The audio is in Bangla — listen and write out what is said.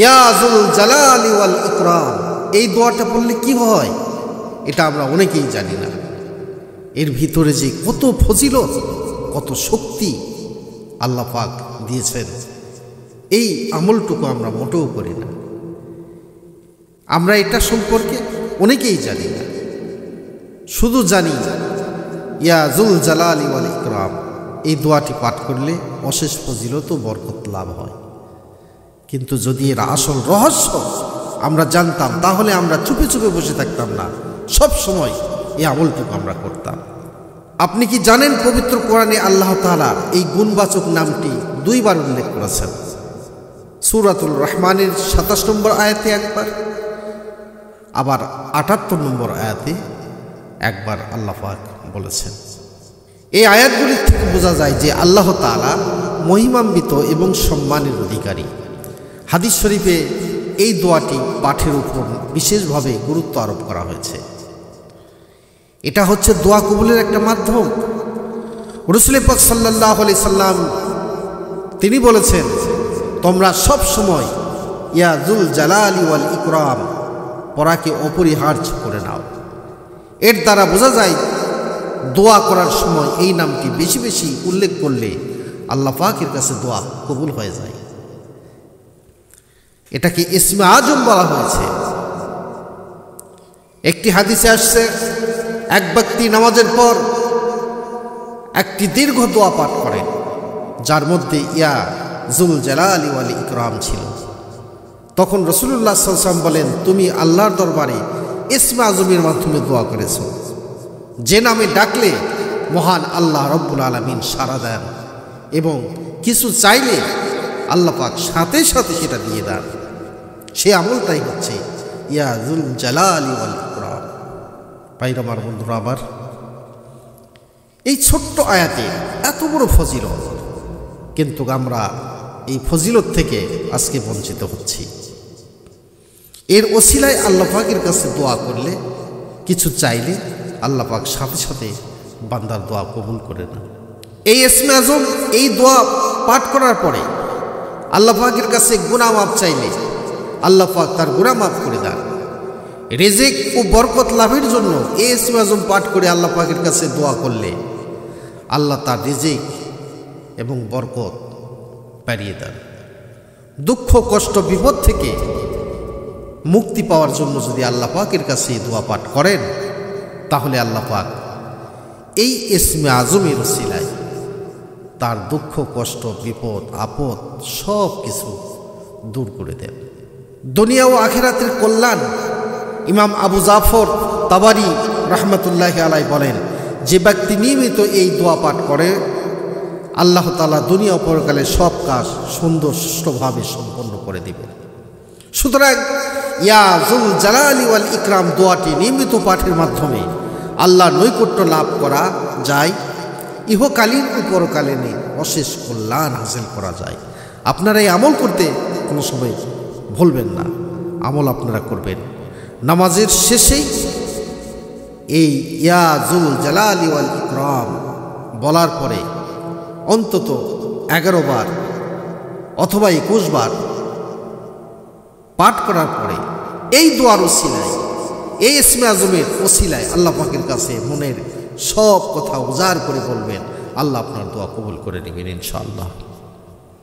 ইয়া যুল জালালি ওয়াল ইকরাম, এই দোয়াটা পড়লে কি হয় এটা আমরা অনেকেই জানি না। এর ভিতরে যে কত ফজিলত, কত শক্তি আল্লাহ পাক দিয়েছেন, এই আমলটুকু আমরা মোটেও করি না। আমরা এটা সম্পর্কে অনেকেই জানি না, শুধু জানি ইয়া যুল জালালি ওয়াল ইকরাম, এই দোয়াটি পাঠ করলে অশেষ ফজিলত ও বরকত লাভ হয়। কিন্তু যদি এর আসল রহস্য আমরা জানতাম, তাহলে আমরা চুপে চুপে বসে থাকতাম না, সব সময় এই আমলটুকু আমরা করতাম। আপনি কি জানেন পবিত্র কোরআনে আল্লাহ তাআলা এই গুণবাচক নামটি 2 বার উল্লেখ করেছেন। সূরাতুল রহমানের 27 নম্বর আয়াতে একবার, আবার 78 নম্বর আয়াতে একবার আল্লাহ পাক বলেছেন। এই আয়াতগুলির থেকে বোঝা যায় যে আল্লাহ তাআলা মহিমান্বিত এবং সম্মানের অধিকারী। হাদিস শরীফে এই দোয়াটি পাঠের উপর বিশেষভাবে গুরুত্ব আরোপ করা হয়েছে। এটা হচ্ছে দোয়া কবুলের একটা মাধ্যম। রাসূল পাক সাল্লাল্লাহু আলাইহি সাল্লাম তিনি বলেছেন, তোমরা সব সময় ইয়া যুল জালালি ওয়াল ইকরাম পড়াকে অপরিহার্য করে নাও। এর দ্বারা বোঝা যায় দোয়া করার সময় এই নামটি বেশি বেশি উল্লেখ করলে আল্লাহ পাকের কাছে দোয়া কবুল হয়ে যায়। এটাকে ইসমে আজম বলা হয়েছে। একটি হাদিসে আসছে, এক ব্যক্তি নামাজের পর একটি দীর্ঘ দোয়া পাঠ করেন, যার মধ্যে ইয়া যুল জালালি ওয়াল ইকরাম ছিল। তখন রাসূলুল্লাহ সাল্লাল্লাহু আলাইহি ওয়াসাল্লাম বলেন, তুমি আল্লাহর দরবারে ইসমে আজমের মাধ্যমে দোয়া করেছো, যে নামে ডাকলে মহান আল্লাহ রব্বুল আলামিন সাড়া দেন এবং কিছু চাইলে আল্লাহ পাক সাথে সাথে সেটা দিয়ে দেন। সে আমলটাই হচ্ছে ইয়া যুল জালালি ওয়াল ইকরাম। ভাইরা আমার, বন্ধুরা আমার, এই ছোট্ট আয়াতে এত বড় ফজিলত, কিন্তু আমরা এই ফজিলত থেকে আজকে বঞ্চিত হচ্ছি। এর ওসিলায় আল্লাহ পাকের কাছে দোয়া করলে, কিছু চাইলে আল্লাহ পাক সাথে সাথে বান্দার দোয়া কবুল করে না। এই ইসমে আজম, এই দোয়া পাঠ করার পরে আল্লাহ পাকের কাছে গুনাহ মাফ চাইলে আল্লাহ পাক তার গুনাহ মাফ করে দেন। রিজিক ও বরকত লাভের জন্য এই ইসমে আজম পাঠ করে আল্লাহ পাকের কাছে দোয়া করলে আল্লাহ তার রিজিক এবং বরকত বাড়িয়ে দেন। দুঃখ কষ্ট বিপদ থেকে মুক্তি পাওয়ার জন্য যদি আল্লাহ পাকের কাছে দোয়া পাঠ করেন, তাহলে আল্লাহ পাক এই ইসমে আজমের ওসিলায় তার দুঃখ কষ্ট বিপদ আপদ সব কিছু দূর করে দেন। দুনিয়া ও আখিরাতের কল্যাণ ইমাম আবু জাফর তাবারি রাহমাতুল্লাহি আলাইহি বলেন, যে ব্যক্তি নিয়মিত এই দোয়া পাঠ করে আল্লাহ তাআলা দুনিয়া ও পরকালে সব কাজ সুন্দর সুষ্ঠুভাবে সম্পন্ন করে দিবেন। সুতরাং ইয়া যুল জালালি ওয়াল ইকরাম দোয়াটি নিয়মিত পাঠের মাধ্যমে আল্লাহর নৈকট্য লাভ করা যায়, ইহকালীন ও পরকালীন অশেষ কল্যাণ হাসিল করা যায়। আপনারা এই আমল করতে কোনো সময় ভুলবেন না, আমল আপনারা করবেন। নামাজের শেষেই এই ইয়া যুল জালালি ওয়াল ইকরাম বলার পরে অন্তত 11 বার অথবা 21 বার পাঠ করার পরে এই দোয়ার ওসিলায়, এই ইসমে আজমের ওসিলায় আল্লাহ পাকের কাছে মনের সব কথা উজাড় করে বলবেন, আল্লাহ আপনার দোয়া কবুল করে নেবেন ইনশাআল্লাহ।